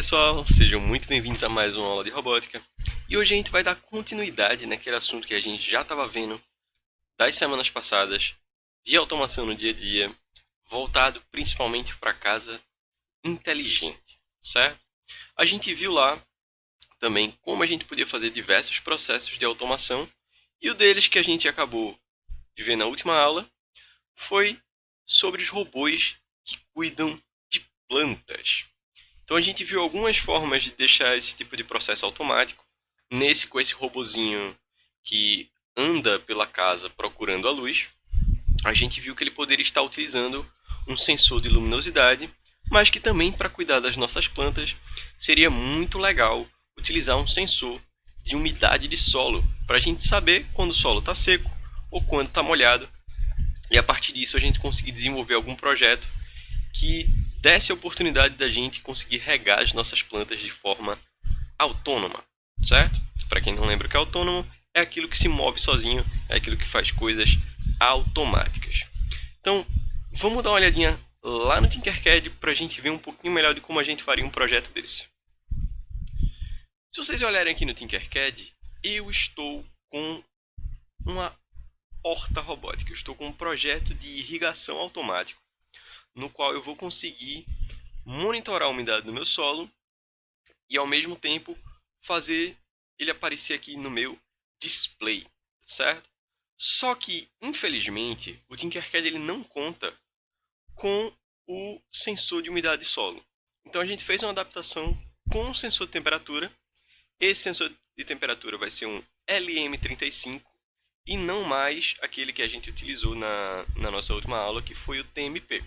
pessoal, sejam muito bem-vindos a mais uma aula de robótica. E hoje a gente vai dar continuidade naquele assunto que a gente já estava vendo das semanas passadas, de automação no dia a dia, voltado principalmente para casa inteligente, certo? A gente viu lá também como a gente podia fazer diversos processos de automação, e o deles que a gente acabou de ver na última aula foi sobre os robôs que cuidam de plantas. Então a gente viu algumas formas de deixar esse tipo de processo automático. Nesse, com esse robozinho que anda pela casa procurando a luz, a gente viu que ele poderia estar utilizando um sensor de luminosidade, mas que também para cuidar das nossas plantas seria muito legal utilizar um sensor de umidade de solo, para a gente saber quando o solo está seco ou quando está molhado, e a partir disso a gente conseguir desenvolver algum projeto que desse a oportunidade da gente conseguir regar as nossas plantas de forma autônoma, certo? Para quem não lembra o que é autônomo, é aquilo que se move sozinho, é aquilo que faz coisas automáticas. Então, vamos dar uma olhadinha lá no Tinkercad para a gente ver um pouquinho melhor de como a gente faria um projeto desse. Se vocês olharem aqui no Tinkercad, eu estou com uma horta robótica, eu estou com um projeto de irrigação automático, no qual eu vou conseguir monitorar a umidade do meu solo e ao mesmo tempo fazer ele aparecer aqui no meu display, certo? Só que, infelizmente, o Tinkercad ele não conta com o sensor de umidade de solo. Então a gente fez uma adaptação com o sensor de temperatura. Esse sensor de temperatura vai ser um LM35 e não mais aquele que a gente utilizou na nossa última aula, que foi o TMP,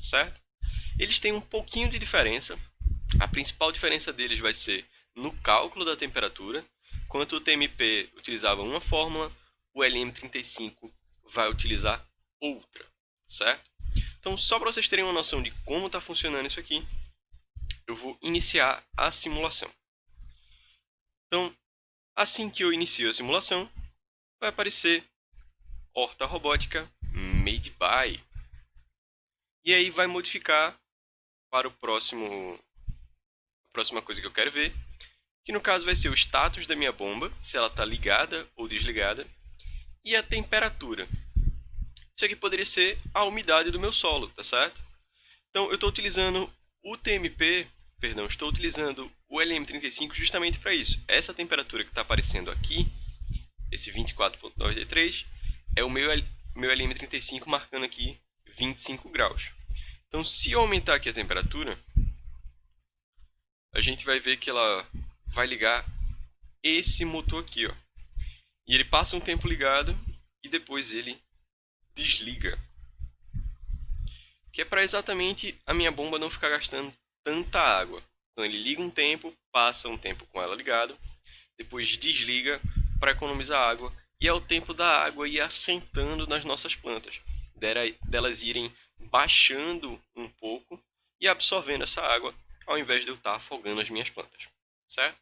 certo? Eles têm um pouquinho de diferença. A principal diferença deles vai ser no cálculo da temperatura. Enquanto o TMP utilizava uma fórmula, o LM35 vai utilizar outra, certo? Então, só para vocês terem uma noção de como está funcionando isso aqui, eu vou iniciar a simulação. Então, assim que eu inicio a simulação, vai aparecer Horta Robótica Made by. E aí vai modificar para a próxima coisa que eu quero ver, que no caso vai ser o status da minha bomba, se ela está ligada ou desligada, e a temperatura. Isso aqui poderia ser a umidade do meu solo, tá certo? Então eu estou utilizando o TMP, perdão, estou utilizando o LM35 justamente para isso. Essa temperatura que está aparecendo aqui, esse 24.93, é o meu LM35 marcando aqui 25 graus. Então se eu aumentar aqui a temperatura, a gente vai ver que ela vai ligar esse motor aqui, ó. E ele passa um tempo ligado e depois ele desliga. Que é para exatamente a minha bomba não ficar gastando tanta água. Então ele liga um tempo, passa um tempo com ela ligado, depois desliga para economizar água, e é o tempo da água ir assentando nas nossas plantas, delas irem baixando um pouco e absorvendo essa água, ao invés de eu estar afogando as minhas plantas, certo?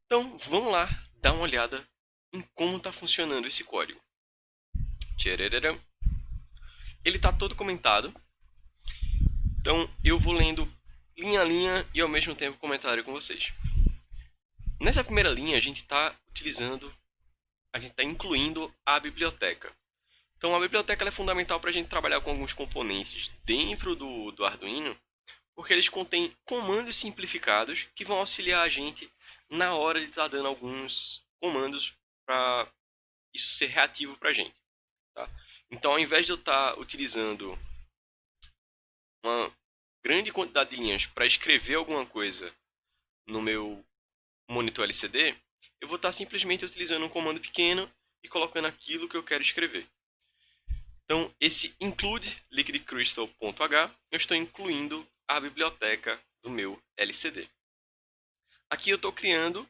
Então vamos lá dar uma olhada em como está funcionando esse código. Ele está todo comentado, então eu vou lendo linha a linha e ao mesmo tempo comentário com vocês. Nessa primeira linha a gente está incluindo a biblioteca. Então a biblioteca é fundamental para a gente trabalhar com alguns componentes dentro do Arduino, porque eles contêm comandos simplificados que vão auxiliar a gente na hora de estar dando alguns comandos para isso ser reativo para a gente. Tá? Então, ao invés de eu estar utilizando uma grande quantidade de linhas para escrever alguma coisa no meu monitor LCD, eu vou estar simplesmente utilizando um comando pequeno e colocando aquilo que eu quero escrever. Então, esse include liquidcrystal.h, eu estou incluindo a biblioteca do meu LCD. Aqui eu estou criando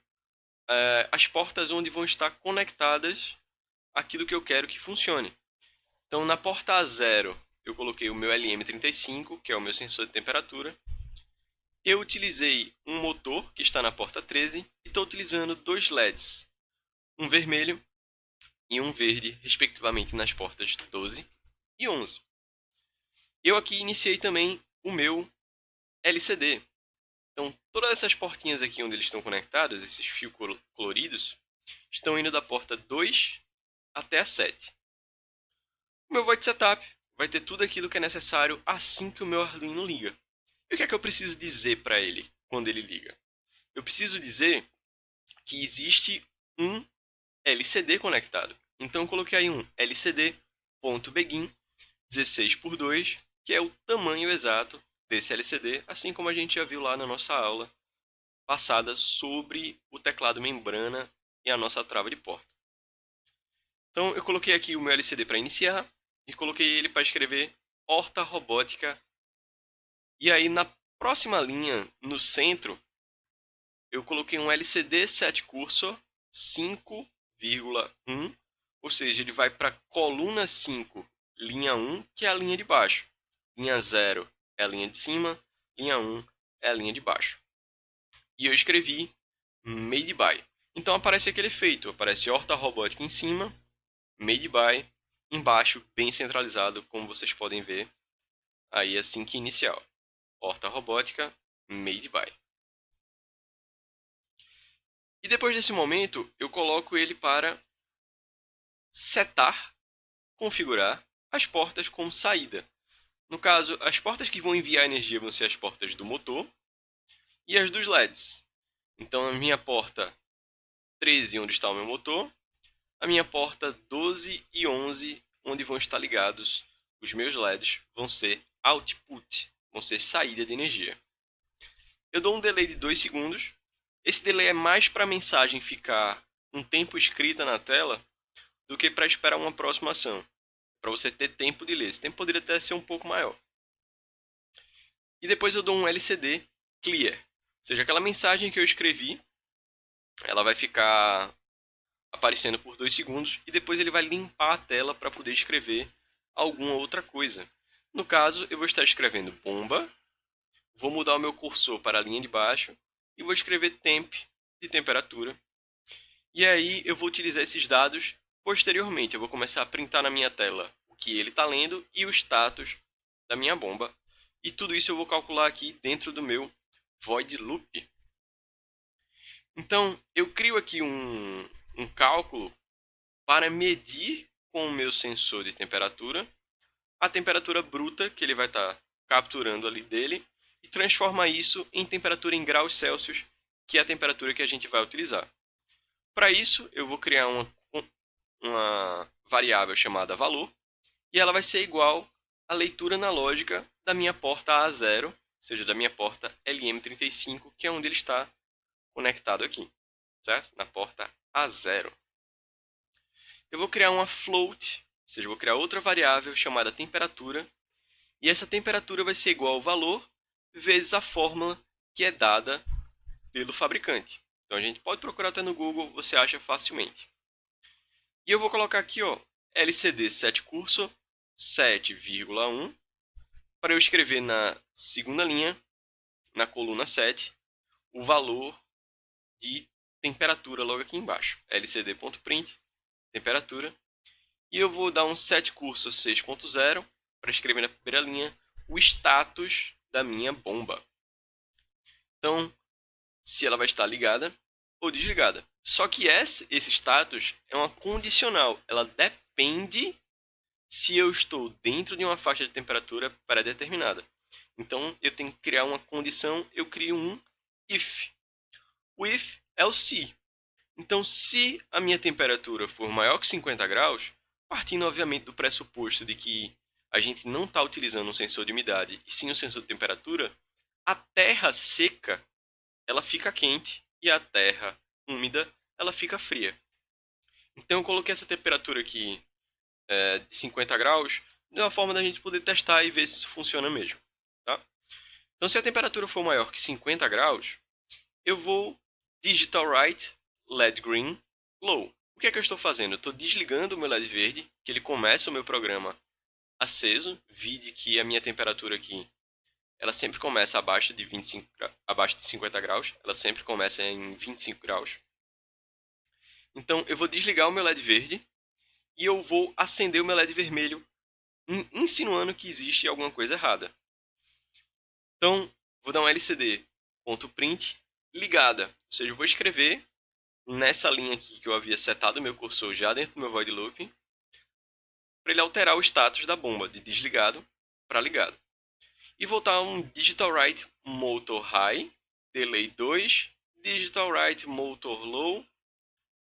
as portas onde vão estar conectadas aquilo que eu quero que funcione. Então, na porta A0, eu coloquei o meu LM35, que é o meu sensor de temperatura. Eu utilizei um motor, que está na porta 13, e estou utilizando dois LEDs, um vermelho e um verde, respectivamente, nas portas 12 e 11. Eu aqui iniciei também o meu LCD. Então, todas essas portinhas aqui onde eles estão conectados, esses fios coloridos, estão indo da porta 2 até a 7. O meu void setup vai ter tudo aquilo que é necessário assim que o meu Arduino liga. E o que é que eu preciso dizer para ele quando ele liga? Eu preciso dizer que existe um LCD conectado. Então eu coloquei aí um LCD.begin 16:2, que é o tamanho exato desse LCD, assim como a gente já viu lá na nossa aula passada sobre o teclado membrana e a nossa trava de porta. Então eu coloquei aqui o meu LCD para iniciar e coloquei ele para escrever Horta Robótica. E aí na próxima linha, no centro, eu coloquei um LCD Set Cursor 5,1, ou seja, ele vai para coluna 5, linha 1, que é a linha de baixo. Linha 0 é a linha de cima, linha 1 é a linha de baixo. E eu escrevi Made by. Então aparece aquele efeito, aparece Horta Robótica em cima, Made by, embaixo, bem centralizado, como vocês podem ver aí assim que inicial. Horta Robótica, Made by. E depois desse momento, eu coloco ele para setar, configurar as portas como saída. No caso, as portas que vão enviar energia vão ser as portas do motor e as dos LEDs. Então, a minha porta 13, onde está o meu motor, a minha porta 12 e 11, onde vão estar ligados os meus LEDs, vão ser output, vão ser saída de energia. Eu dou um delay de 2 segundos. Esse delay é mais para a mensagem ficar um tempo escrita na tela do que para esperar uma aproximação, para você ter tempo de ler. Esse tempo poderia até ser um pouco maior. E depois eu dou um LCD clear, ou seja, aquela mensagem que eu escrevi, ela vai ficar aparecendo por 2 segundos e depois ele vai limpar a tela para poder escrever alguma outra coisa. No caso, eu vou estar escrevendo bomba, vou mudar o meu cursor para a linha de baixo e vou escrever temp, de temperatura. E aí eu vou utilizar esses dados posteriormente. Eu vou começar a printar na minha tela o que ele está lendo e o status da minha bomba. E tudo isso eu vou calcular aqui dentro do meu void loop. Então eu crio aqui um cálculo para medir com o meu sensor de temperatura a temperatura bruta que ele vai estar capturando ali dele e transformar isso em temperatura em graus Celsius, que é a temperatura que a gente vai utilizar. Para isso, eu vou criar uma variável chamada valor e ela vai ser igual à leitura analógica da minha porta A0, ou seja, da minha porta LM35, que é onde ele está conectado aqui, certo? Na porta A0. Eu vou criar uma float, ou seja, eu vou criar outra variável chamada temperatura, e essa temperatura vai ser igual ao valor vezes a fórmula que é dada pelo fabricante. Então a gente pode procurar até no Google, você acha facilmente. E eu vou colocar aqui, ó, LCD set cursor 7,1 para eu escrever na segunda linha, na coluna 7, o valor de temperatura logo aqui embaixo. lcd.print, temperatura. E eu vou dar um set cursor 6.0 para escrever na primeira linha o status da minha bomba. Então, se ela vai estar ligada ou desligada. Só que esse status é uma condicional. Ela depende se eu estou dentro de uma faixa de temperatura pré-determinada. Então, eu tenho que criar uma condição. Eu crio um if. O if é o se. Então, se a minha temperatura for maior que 50 graus, partindo, obviamente, do pressuposto de que a gente não está utilizando um sensor de umidade, e sim um sensor de temperatura, a terra seca ela fica quente e a terra úmida ela fica fria. Então eu coloquei essa temperatura aqui de 50 graus de uma forma da gente poder testar e ver se isso funciona mesmo. Tá? Então se a temperatura for maior que 50 graus, eu vou digital write LED green low. O que é que eu estou fazendo? Eu estou desligando o meu LED verde, que ele começa o meu programa aceso. Vide que a minha temperatura aqui ela sempre começa abaixo de 25, abaixo de 50 graus. Ela sempre começa em 25 graus. Então, eu vou desligar o meu LED verde e eu vou acender o meu LED vermelho, insinuando que existe alguma coisa errada. Então, vou dar um LCD .print ligada. Ou seja, eu vou escrever nessa linha aqui que eu havia setado o meu cursor já dentro do meu void loop, para ele alterar o status da bomba de desligado para ligado. E voltar um digital write motor high, delay 2, digital write motor low,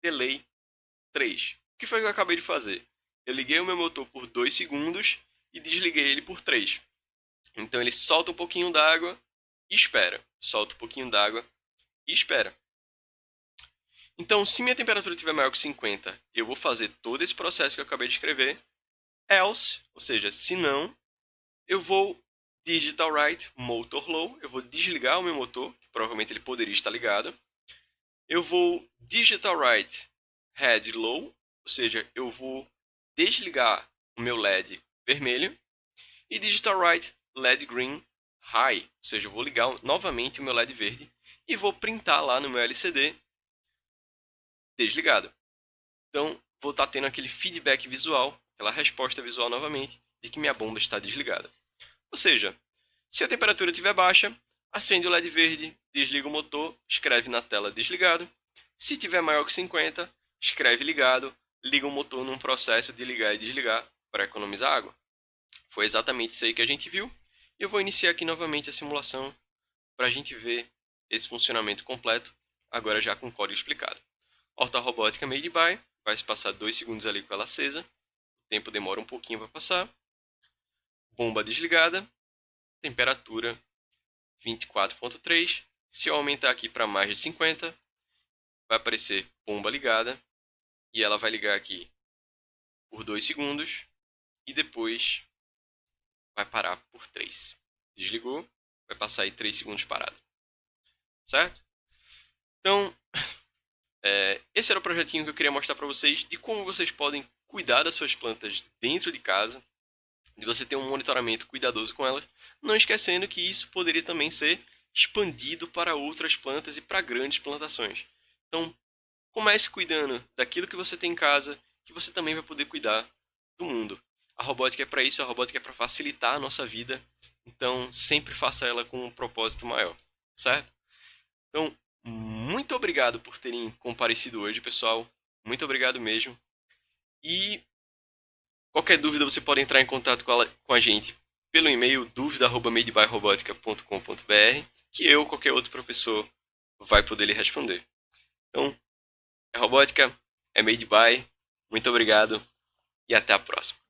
delay 3. O que foi que eu acabei de fazer? Eu liguei o meu motor por 2 segundos e desliguei ele por 3. Então ele solta um pouquinho d'água e espera. Solta um pouquinho d'água e espera. Então, se minha temperatura estiver maior que 50, eu vou fazer todo esse processo que eu acabei de escrever. Else, ou seja, se não, eu vou digital write motor low, eu vou desligar o meu motor, que provavelmente ele poderia estar ligado. Eu vou digital write head low, ou seja, eu vou desligar o meu LED vermelho. E digital write LED green high, ou seja, eu vou ligar novamente o meu LED verde e vou printar lá no meu LCD desligado. Então, vou estar tendo aquele feedback visual, aquela resposta visual novamente, de que minha bomba está desligada. Ou seja, se a temperatura estiver baixa, acende o LED verde, desliga o motor, escreve na tela desligado. Se tiver maior que 50, escreve ligado, liga o motor num processo de ligar e desligar para economizar água. Foi exatamente isso aí que a gente viu. E eu vou iniciar aqui novamente a simulação para a gente ver esse funcionamento completo, agora já com o código explicado. Horta robótica made by, vai se passar 2 segundos ali com ela acesa, o tempo demora um pouquinho para passar. Bomba desligada, temperatura 24.3. Se eu aumentar aqui para mais de 50, vai aparecer bomba ligada e ela vai ligar aqui por 2 segundos e depois vai parar por 3. Desligou, vai passar aí 3 segundos parado. Certo? Então, esse era o projetinho que eu queria mostrar para vocês de como vocês podem cuidar das suas plantas dentro de casa, de você ter um monitoramento cuidadoso com elas, não esquecendo que isso poderia também ser expandido para outras plantas e para grandes plantações. Então, comece cuidando daquilo que você tem em casa, que você também vai poder cuidar do mundo. A robótica é para isso, a robótica é para facilitar a nossa vida, então sempre faça ela com um propósito maior, certo? Então, muito obrigado por terem comparecido hoje, pessoal. Muito obrigado mesmo. E qualquer dúvida você pode entrar em contato com a gente pelo e-mail duvida@madebyrobotica.com.br, que eu ou qualquer outro professor vai poder lhe responder. Então, é robótica, é made by. Muito obrigado e até a próxima.